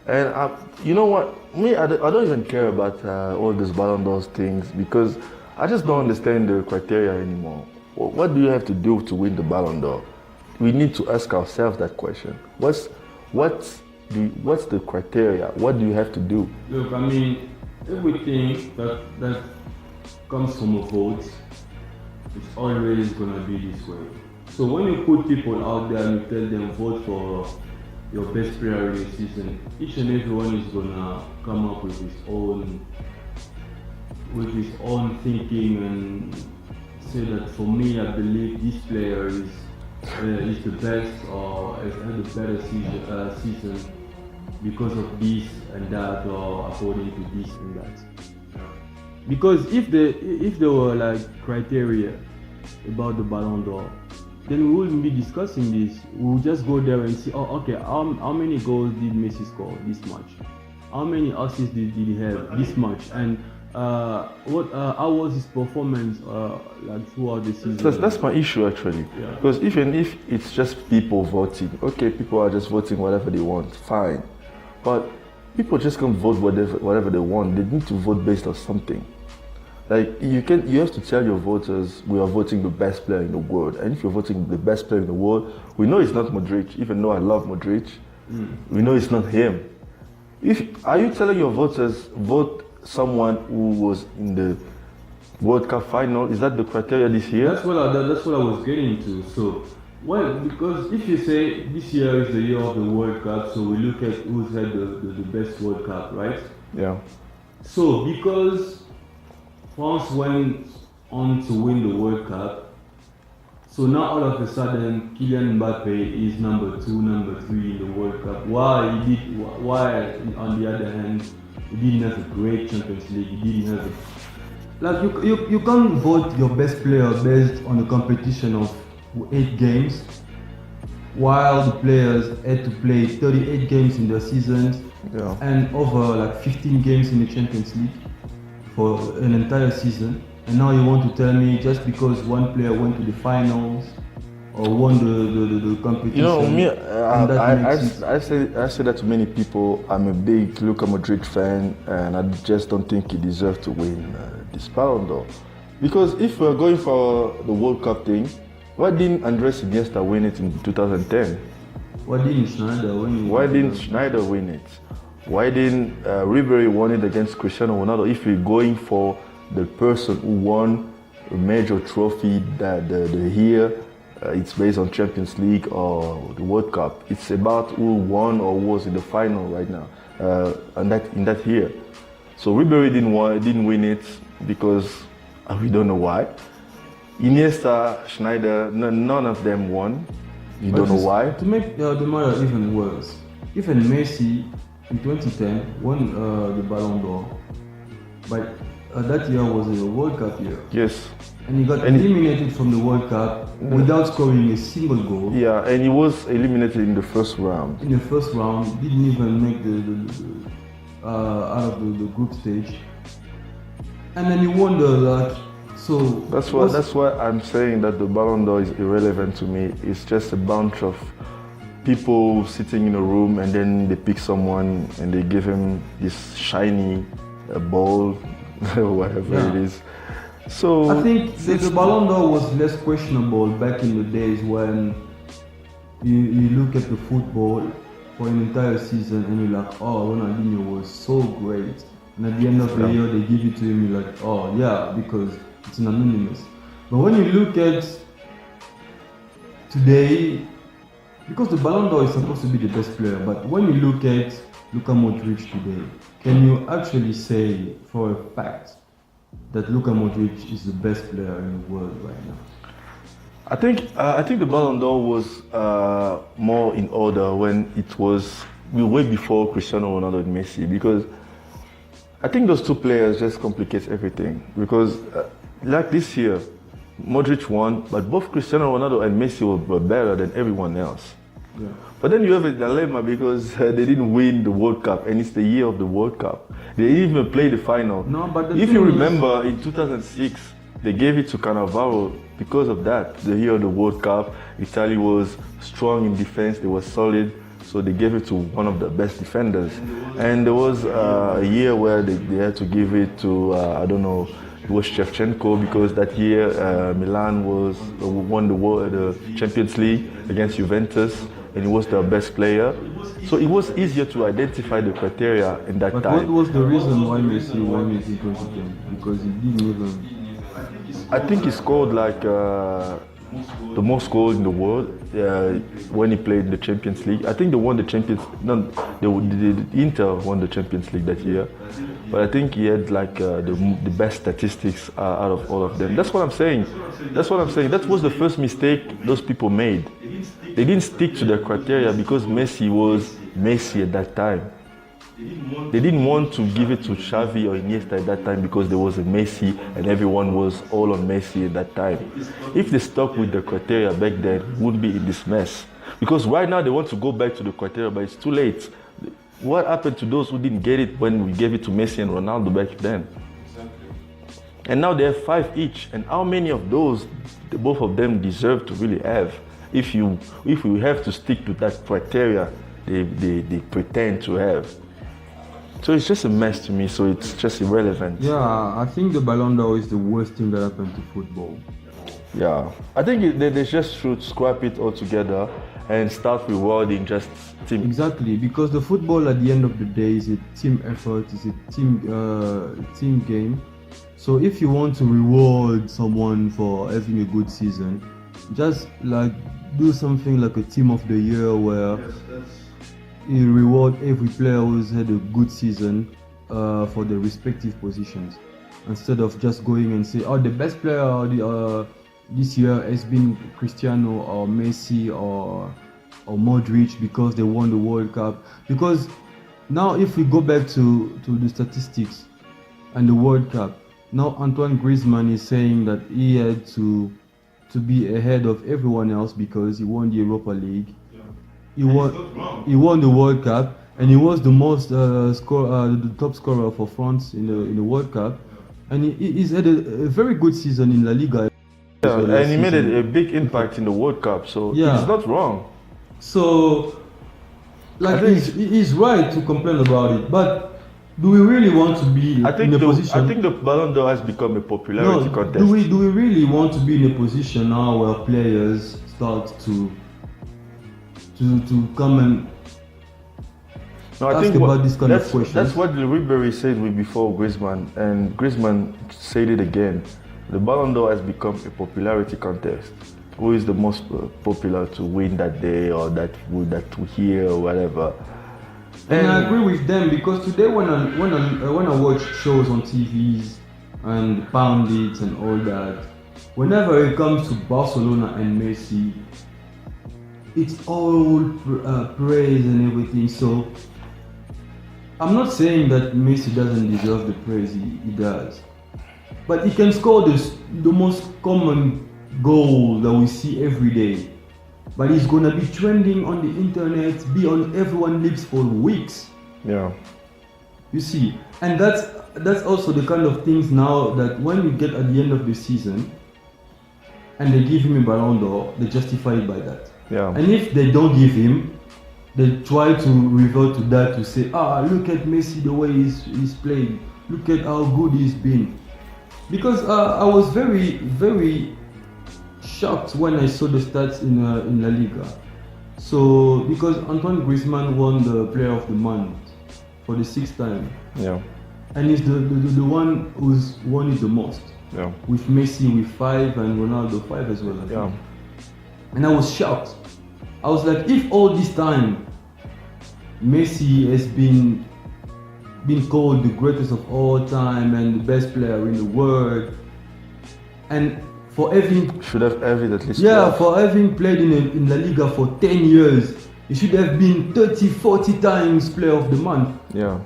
And you know what? Me, I don't even care about all these Ballon d'Ors things because I just don't understand the criteria anymore. What do you have to do to win the Ballon d'Or? We need to ask ourselves that question. What's the criteria? What do you have to do? look, I mean, everything that comes from a vote, it's always gonna be this way. So when you put people out there and you tell them vote for your best player in the season, each and everyone is gonna come up with his own thinking and say that for me, I believe this player is the best or has had a better season because of this and that or according to this and that. Because if there were like criteria about the Ballon d'Or, then we wouldn't be discussing this. We would just go there and see, oh, okay, how many goals did Messi score this much? How many assists did he have this much? And how was his performance like throughout the season? That's my issue actually. Yeah. Because even if it's just people voting, okay, people are just voting whatever they want, fine. But people just can't vote whatever they want. They need to vote based on something. Like you have to tell your voters we are voting the best player in the world. And if you're voting the best player in the world, we know it's not Modric, even though I love Modric. We know it's not him. Are you telling your voters vote someone who was in the World Cup final? Is that the criteria this year? That's what I was getting to. So, well, because if you say this year is the year of the World Cup, so we look at who's had the best World Cup, right? Yeah. So, because France went on to win the World Cup, so now all of a sudden Kylian Mbappe is number 2, number 3 in the World Cup. Why on the other hand he didn't have a great Champions League? He didn't have you can't vote your best player based on a competition of 8 games, while the players had to play 38 games in their seasons and over like 15 games in the Champions League for an entire season. And now you want to tell me just because one player went to the finals or won the competition? You know, me, I I say that to many people. I'm a big Luka Modric fan, and I just don't think he deserves to win this Ballon d'Or. Because if we're going for the World Cup thing, why didn't Andres Iniesta win it in 2010? Why didn't Schneider win it? Why didn't Schneider win it? Why didn't Ribery win it against Cristiano Ronaldo? If we're going for the person who won a major trophy that the year, it's based on Champions League or the World Cup. It's about who won or was in the final right now, and in that year. So Ribery didn't win it because we don't know why. Iniesta, Schneider, none of them won. You don't know why. To make the matter even worse, even Messi in 2010 won the Ballon d'Or, but that year was a World Cup year. Yes. And he got eliminated from the World Cup without scoring a single goal. Yeah, and he was eliminated in the first round. In the first round, didn't even make the out of the group stage. And then he won the so that's why I'm saying that the Ballon d'Or is irrelevant to me. It's just a bunch of people sitting in a room and then they pick someone and they give him this shiny ball, whatever it is. So I think the Ballon d'Or was less questionable back in the days when you look at the football for an entire season and you're like, oh, Ronaldinho was so great. And at the end of the year, they give it to him, you're like, oh, yeah, because it's an anonymous. But when you look at today, because the Ballon d'Or is supposed to be the best player, but when you look at Luka Modric today, can you actually say for a fact that Luka Modric is the best player in the world right now? I think the Ballon d'Or was more in order when it was way before Cristiano Ronaldo and Messi, because I think those two players just complicates everything. Because like this year, Modric won, but both Cristiano Ronaldo and Messi were better than everyone else. Yeah. But then you have a dilemma because they didn't win the World Cup, and it's the year of the World Cup. They didn't even play the final. No, but if you remember, in 2006, they gave it to Cannavaro because of that. The year of the World Cup, Italy was strong in defense, they were solid, so they gave it to one of the best defenders. And there was a year where they had to give it to, I don't know, it was Shevchenko, because that year Milan won the Champions League against Juventus, and he was the best player. So it was easier to identify the criteria in that but time. what was the reason why Messi won it in 2010? Because he didn't even... I think he scored like the most goals in the world when he played in the Champions League. I think they won the Champions. No, the Inter won the Champions League that year, but I think he had like the best statistics out of all of them. That's what I'm saying. That's what I'm saying. That was the first mistake those people made. They didn't stick to their criteria because Messi was Messi at that time. They didn't want to give it to Xavi or Iniesta at that time because there was a Messi and everyone was all on Messi at that time. If they stuck with the criteria back then, we wouldn't be in this mess. Because right now they want to go back to the criteria, but it's too late. What happened to those who didn't get it when we gave it to Messi and Ronaldo back then? And now they have 5 each. And how many of those, both of them deserve to really have? If we have to stick to that criteria they pretend to have. So it's just a mess to me, so it's just irrelevant. Yeah, I think the Ballon d'Or is the worst thing that happened to football. Yeah, I think they just should scrap it altogether and start rewarding just team. Exactly, because the football at the end of the day is a team effort, is a team game. So if you want to reward someone for having a good season, just like do something like a team of the year where you reward every player who's had a good season for their respective positions, instead of just going and say, oh, the best player this year has been Cristiano or Messi or Modric because they won the World Cup. Because now if we go back to the statistics and the World Cup, now Antoine Griezmann is saying that he had to be ahead of everyone else because he won the Europa League. He won the World Cup, and he was the most the top scorer for France in the World Cup, and he's had a very good season in La Liga. Yeah, and he made a big impact in the World Cup, so yeah. It's not wrong. So, like, he's right to complain about it, but do we really want to be in a position? I think the Ballon d'Or has become a popularity contest. Do we really want to be in a position now where players start to come and ask about this kind of questions? That's what Ribéry said before Griezmann, and Griezmann said it again. The Ballon d'Or has become a popularity contest. Who is the most popular to win that day or that year or whatever? And I agree with them, because today when I watch shows on TVs and pundits and all that, whenever it comes to Barcelona and Messi, it's all praise and everything. So I'm not saying that Messi doesn't deserve the praise, he does. But he can score the most common goal that we see every day. But he's gonna be trending on the internet, be on everyone's lips for weeks. Yeah. You see, and that's also the kind of things now that when we get at the end of the season and they give him a Ballon d'Or, they justify it by that. Yeah. And if they don't give him, they try to revert to that to say, look at Messi, the way he's played. Look at how good he's been. Because I was very, very shocked when I saw the stats in La Liga. So, because Antoine Griezmann won the Player of the Month for the 6th time. Yeah. And he's the one who's won it the most. Yeah. With Messi with 5 and Ronaldo 5 as well. Yeah. And I was shocked. I was like, if all this time Messi has been called the greatest of all time and the best player in the world, and for having should have at least for having played in La Liga for 10 years he should have been 30, 40 times player of the month. Yeah.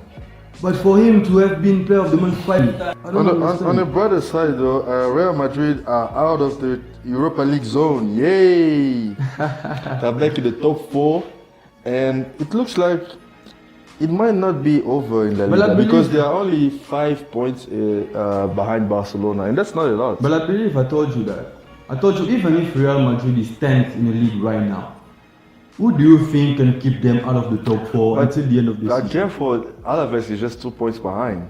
But for him to have been player of the month 5, I don't understand. On the brighter side, though, Real Madrid are out of the Europa League zone. Yay! They're back in the top 4, and it looks like it might not be over in La Liga because they are only 5 points behind Barcelona, and that's not a lot. But I believe I told you that. I told you even if Real Madrid is 10th in the league right now, who do you think can keep them out of the top 4 until the end of the season? Careful, Alaves is just 2 points behind.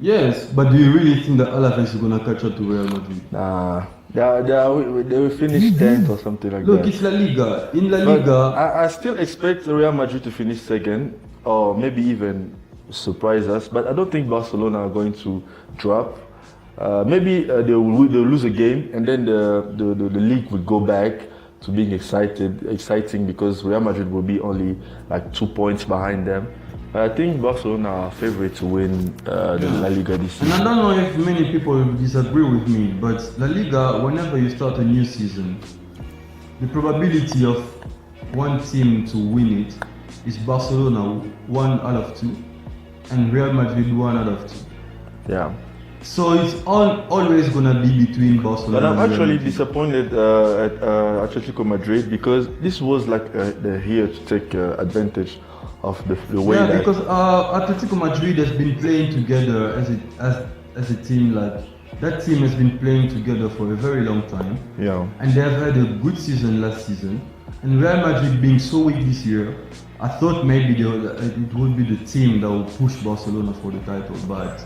Yes, but do you really think that Alaves is going to catch up to Real Madrid? Nah, they will finish 10th or something like Look, that. it's La Liga. In La But Liga, I still expect Real Madrid to finish second, or maybe even surprise us. But I don't think Barcelona are going to drop. Maybe they'll lose a game, and then the league will go back to being exciting because Real Madrid will be only like 2 points behind them. But I think Barcelona are favorite to win the La Liga this season. and I don't know if many people disagree with me, but La Liga, whenever you start a new season, the probability of one team to win it is Barcelona 1 out of 2 and Real Madrid 1 out of 2. Yeah. So it's always gonna be between Barcelona. But I'm and Real actually Madrid. disappointed at Atletico Madrid because this was like the here to take advantage of the way Yeah, that. because Atletico Madrid has been playing together as a team. Like that team has been playing together for a very long time, Yeah. and they have had a good season last season. And Real Madrid being so weak this year, I thought maybe it would be the team that would push Barcelona for the title, but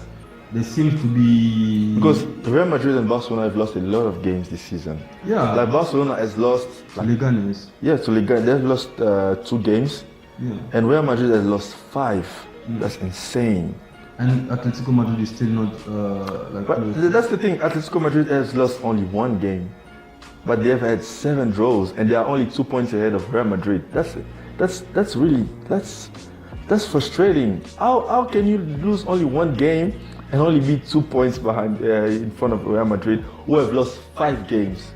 there seems to be Because Real Madrid and Barcelona have lost a lot of games this season. yeah, Like Barcelona has lost, Leganes. to Liga, they've lost 2 games, Yeah, and Real Madrid has lost 5. That's insane. and Atletico Madrid is still not like. But close. that's the thing. Atletico Madrid has lost only 1 game, but they have had 7 draws, and they are only 2 points ahead of Real Madrid. That's really frustrating. How can you lose only 1 game and only be 2 points behind in front of Real Madrid, who have lost 5 games?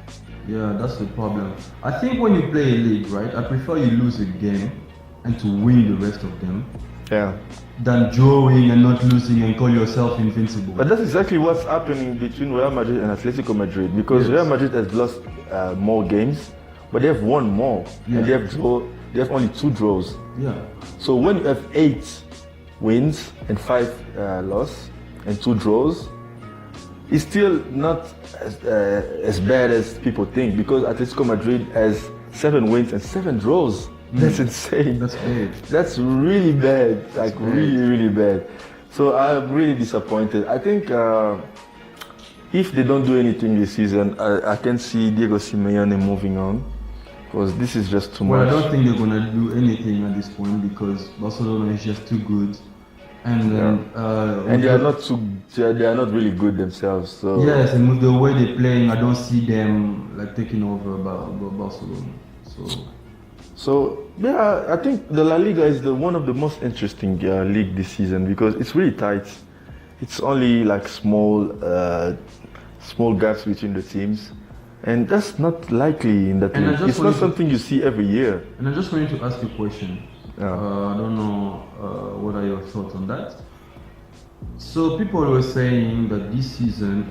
Yeah, that's the problem. I think when you play a league, right, I prefer you lose a game and to win the rest of them Yeah. than drawing and not losing and call yourself invincible. But that's exactly what's happening between Real Madrid and Atletico Madrid because Yes. Real Madrid has lost more games, but they have won more, Yeah. and they have only 2 draws. Yeah, So when you have 8 wins and 5 loss and 2 draws, it's still not as bad as people think because Atletico Madrid has 7 wins and 7 draws. That's insane. that's bad. That's really bad, like bad. really bad. So I'm really disappointed. I think if they don't do anything this season, I can see Diego Simeone moving on because this is just too Well, I much. don't think they're gonna do anything at this point because Barcelona is just too good, and then And they are not really good themselves. So yes, and with the way they're playing, I don't see them like taking over Barcelona. So yeah, I think the La Liga is one of the most interesting league this season because it's really tight. It's only like small gaps between the teams, and that's not likely in that And I league. just It's not wanted to- something you see every year. And I just wanted to ask you a question. Yeah. I don't know what are your thoughts on that. So people were saying that this season,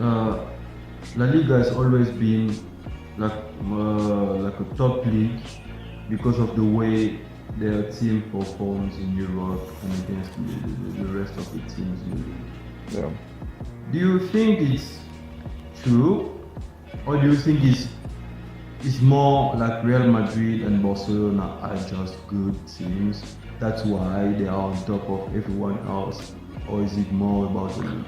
La Liga has always been like a top league because of the way their team performs in Europe and against the rest of the teams in the league. Yeah. Do you think it's true, or do you think it's more like Real Madrid and Barcelona are just good teams? That's why they are on top of everyone else, or is it more about the league?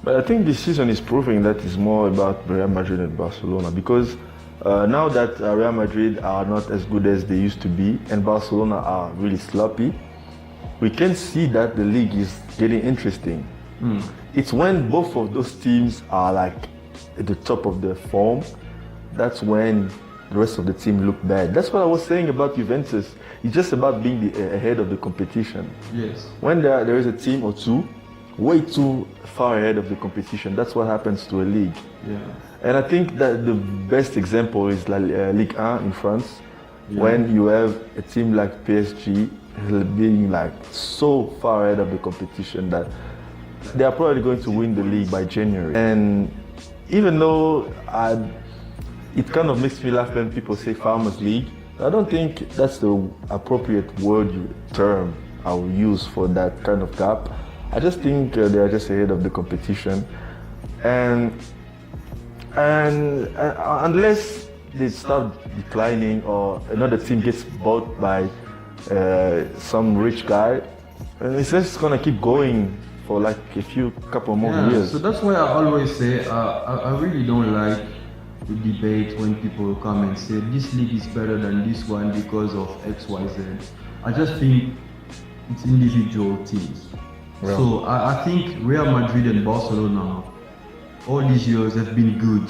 But I think this season is proving that it's more about Real Madrid and Barcelona because now that Real Madrid are not as good as they used to be and Barcelona are really sloppy, we can see that the league is getting interesting. It's when both of those teams are like at the top of their form, that's when the rest of the team look bad. That's what I was saying about Juventus. It's just about being ahead of the competition. Yes. When there is a team or two way too far ahead of the competition, that's what happens to a league. Yeah. And I think that the best example is Ligue 1 in France. when you have a team like PSG being like so far ahead of the competition that they are probably going to win the league by January. And even though it kind of makes me laugh when people say Farmers League, I don't think that's the appropriate term I will use for that kind of gap. I just think they are just ahead of the competition, and unless they start declining or another team gets bought by some rich guy, and it's just gonna keep going for like a couple more years. So that's why I always say I really don't like the debate when people come and say this league is better than this one because of X, Y, Z. I just think it's individual teams. Yeah. So I think Real Madrid and Barcelona all these years have been good.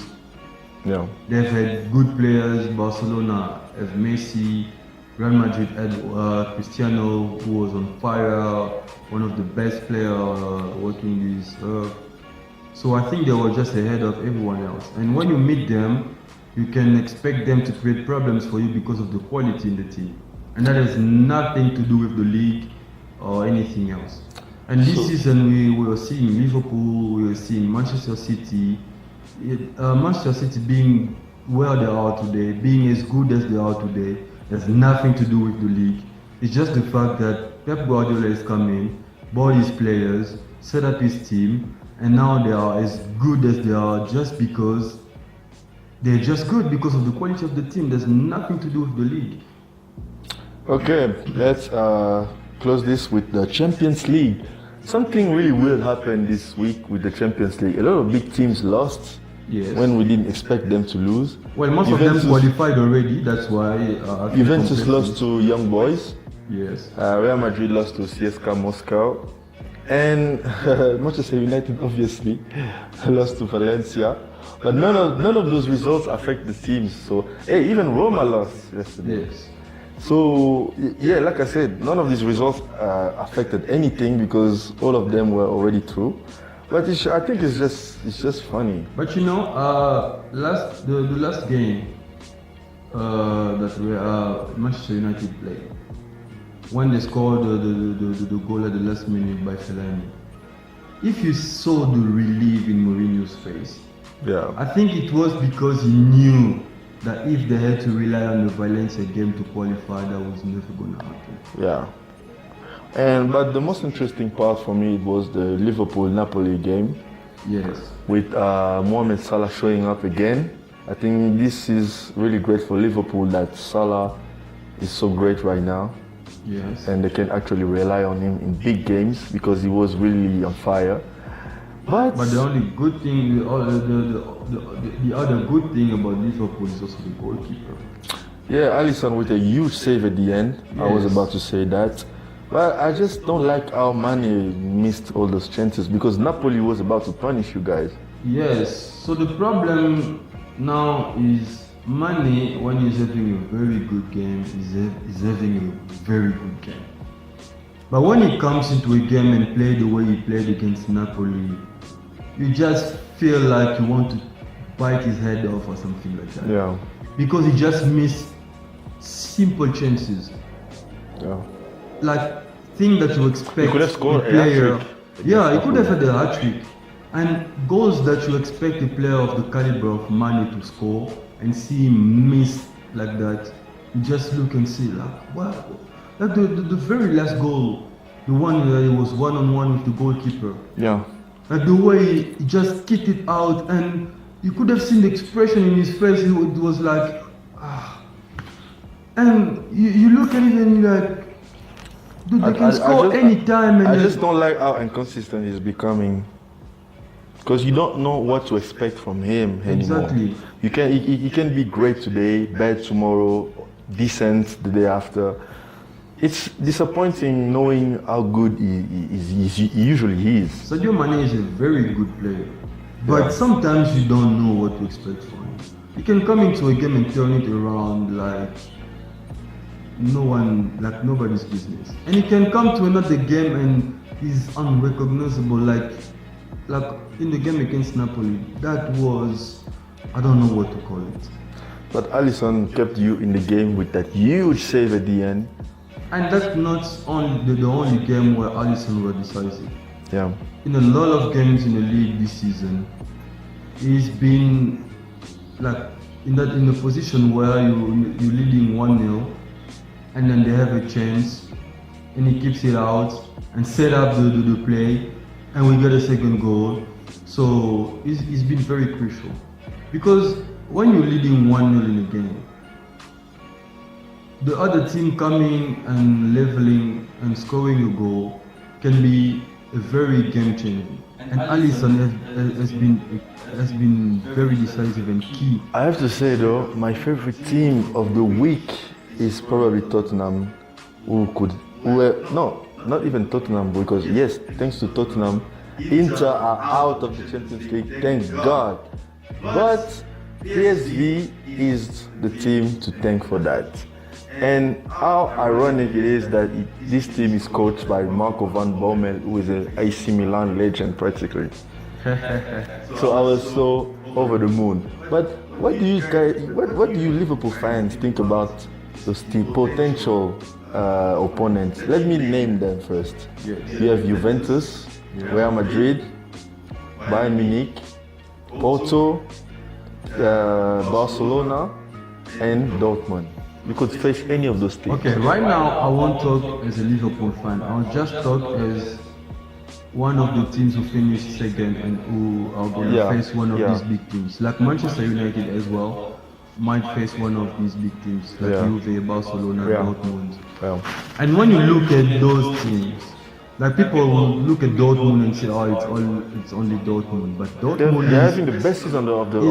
Yeah. They've had good players. Barcelona have Messi. Real Madrid had Cristiano, who was on fire, one of the best players working this earth. So I think they were just ahead of everyone else. And when you meet them, you can expect them to create problems for you because of the quality in the team. And that has nothing to do with the league or anything else. And this season we were seeing Liverpool, we were seeing Manchester City. Manchester City being where they are today, being as good as they are today, has nothing to do with the league. It's just the fact that Pep Guardiola has come in, bought his players, set up his team, and now they are as good as they are just because they're just good because of the quality of the team. There's nothing to do with the league. Okay, let's close this with the Champions League. Something really weird happened this week with the Champions League. A lot of big teams lost when we didn't expect them to lose. Well, most of them qualified already, that's why... Juventus lost to Young Boys. Yes. Real Madrid lost to CSKA Moscow. And Manchester United obviously lost to Valencia. But none of those results affect the teams. So, hey, even Roma lost yesterday. Yes. So, yeah, like I said, none of these results affected anything because all of them were already through. But I think it's just funny. But you know, the last game that Manchester United played, when they scored the goal at the last minute by Fellaini, if you saw the relief in Mourinho's face, I think it was because he knew that if they had to rely on the Valencia game to qualify, that was never going to happen. Yeah. But the most interesting part for me was the Liverpool-Napoli game. Yes. With Mohamed Salah showing up again. I think this is really great for Liverpool that Salah is so great right now. Yes. And they can actually rely on him in big games because he was really on fire. But the only good thing, the other good thing about Liverpool is also the goalkeeper. Yeah, Alisson with a huge save at the end. Yes. I was about to say that. But I just don't like how Mane missed all those chances because Napoli was about to punish you guys. Yes, so the problem now is Mane, when he's having a very good game, is having a very good game. But when he comes into a game and plays the way he played against Napoli, you just feel like you want to bite his head off or something like that. Yeah. Because he just missed simple chances. Yeah. Like thing that you expect. He could have scored a player. hat-trick. Yeah, he could have had a hat-trick. And goals that you expect a player of the caliber of Mane to score and see him miss like that, you just look and see like, wow. Like the very last goal, the one where he was one-on-one with the goalkeeper. Yeah. Like the way he just kicked it out and you could have seen the expression in his face, it was like, ah. And you look at it and you're like, dude, they can score any time. I just don't like how inconsistent he's becoming. Because you don't know what to expect from him anymore. Exactly. He can be great today, bad tomorrow, decent the day after. It's disappointing knowing how good he usually is. Sadio Mane is a very good player. But sometimes you don't know what to expect from him. He can come into a game and turn it around like nobody's business. And he can come to another game and he's unrecognizable, like in the game against Napoli. That was, I don't know what to call it. But Alisson kept you in the game with that huge save at the end. And that's not only the only game where Alisson were decisive. Yeah. In a lot of games in the league this season, he's been like in a position where you're leading 1-0 and then they have a chance and he keeps it out and set up the play and we get a second goal. So it's been very crucial. Because when you're leading 1-0 in a game, the other team coming and leveling and scoring a goal can be a very game changing. And Alisson has been very decisive and key. I have to say though, my favorite team of the week is probably Tottenham, not even Tottenham, because yes, thanks to Tottenham, Inter are out of the Champions League, thank God. But PSV is the team to thank for that. And how ironic it is that this team is coached by Marco van Bommel, who is an AC Milan legend practically. So I was so over the moon. But what do you Liverpool fans think about those potential opponents? Let me name them first. Yes. You have Juventus, Real Madrid, Bayern Munich, Porto, Barcelona, and Dortmund. You could face any of those teams. Okay, right now I won't talk as a Liverpool fan. I'll just talk as one of the teams who finished second and who are going to face one of these big teams. Like Manchester United as well might face one of these big teams, like Juve, Barcelona, Dortmund. Yeah. And when you look at those teams, like people will look at Dortmund and say, oh, it's only Dortmund. But Dortmund they're having the best season of the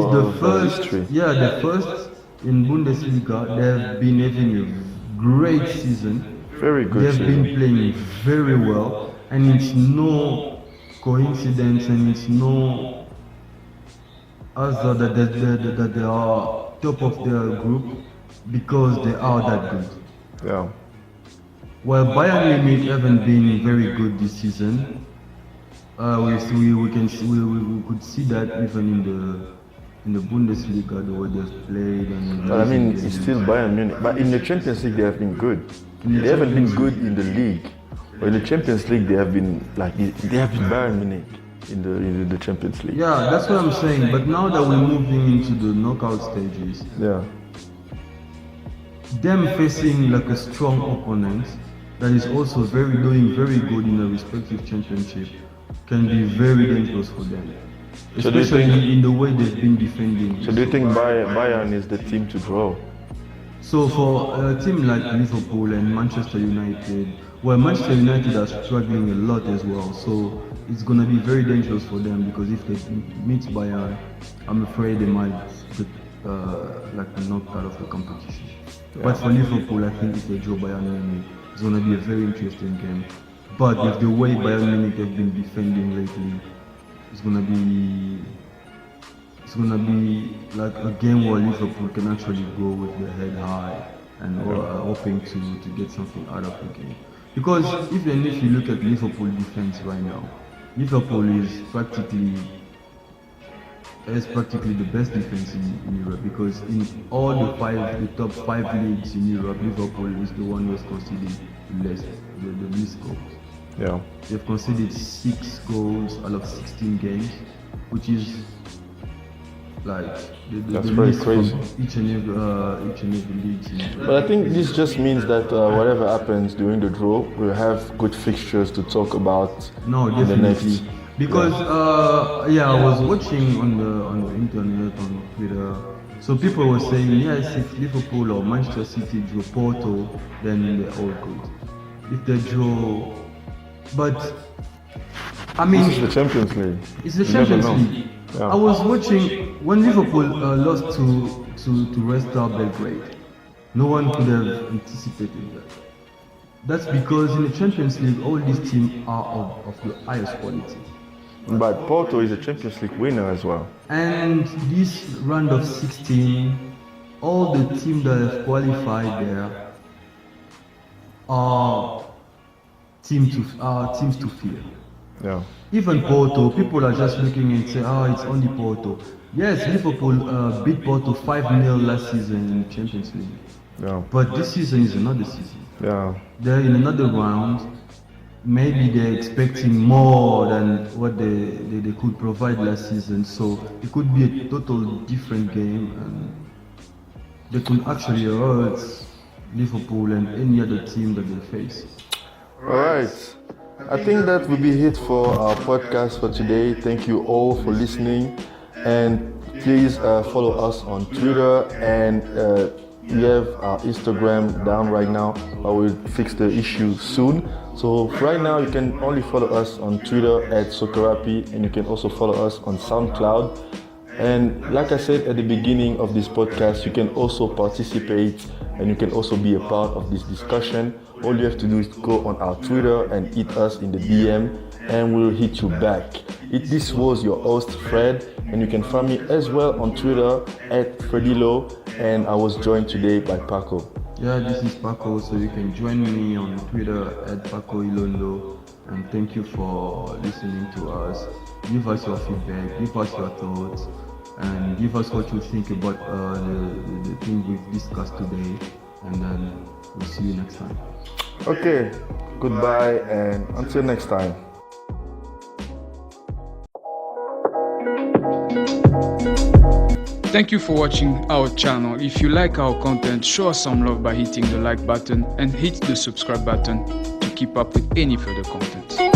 history. Yeah, the first in Bundesliga. They have been having a great season. Very good. They have season. been playing very well, and it's no coincidence, and it's no other that they are top of their group because they are that good. Yeah. Well, Bayern Munich haven't been very good this season. We could see that even in the Bundesliga, the way they've played. And But I mean, it's still Bayern Munich. But in the Champions League, they have been good. They haven't been good in the league. But in the Champions League, they have been Bayern Munich in the Champions League. Yeah, that's what I'm saying. But now that we're moving into the knockout stages, them facing like a strong opponent that is also doing very good in a respective championship can be very dangerous for them. Especially in the way they've been defending. So do you think Bayern is the team to draw? So for a team like Liverpool and Manchester United, well, Manchester United are struggling a lot as well. So it's going to be very dangerous for them because if they meet Bayern, I'm afraid they might get knocked out of the competition. Yeah. But for Liverpool, I think if they draw Bayern Munich, it's going to be a very interesting game. But with the way Bayern Munich have been defending lately, it's gonna be like a game where Liverpool can actually go with their head high and hoping to get something out of the game. Because even if you look at Liverpool defense right now, Liverpool is practically the best defense in Europe, because in all the top 5 leagues in Europe, Liverpool is the one who has conceded the least goals. Yeah. They've conceded 6 goals out of 16 games, which is like that's very crazy. Each and every league. But I think this just means that whatever happens during the draw, we'll have good fixtures to talk about. No, definitely. In the next. Because I was watching on the internet, on Twitter. So people were saying, yes, if Liverpool or Manchester City draw Porto, then they're all good. If they draw, but I mean, this is the Champions League. It's the Champions League. Yeah. I was watching when Liverpool lost to Red Star Belgrade. No one could have anticipated that. That's because in the Champions League, all these teams are of the highest quality. But Porto is a Champions League winner as well. And this round of 16, all the teams that have qualified there are teams to fear. Yeah. Even Porto, people are just looking and say, it's only Porto. Yes, Liverpool beat Porto 5-0 last season in the Champions League. Yeah. But this season is another season. Yeah. They're in another round. Maybe they're expecting more than what they could provide last season. So it could be a total different game, and they could actually hurt Liverpool and any other team that they face. All right. I think that will be it for our podcast for today. Thank you all for listening, and please follow us on Twitter, and we have our Instagram down right now, but we'll fix the issue soon. So right now you can only follow us on Twitter at Soccerhappy, and you can also follow us on SoundCloud. And like I said at the beginning of this podcast, you can also participate and you can also be a part of this discussion. All you have to do is go on our Twitter and hit us in the DM, and we'll hit you back. This was your host Fred, and you can find me as well on Twitter at Fredilo, and I was joined today by Paco. Yeah, this is Paco, so you can join me on Twitter at Paco Ilondo, and thank you for listening to us. Give us your feedback, give us your thoughts, and give us what you think about the thing we've discussed today, and then we'll see you next time. Okay, goodbye, and until next time. Thank you for watching our channel. If you like our content, show us some love by hitting the like button and hit the subscribe button to keep up with any further content.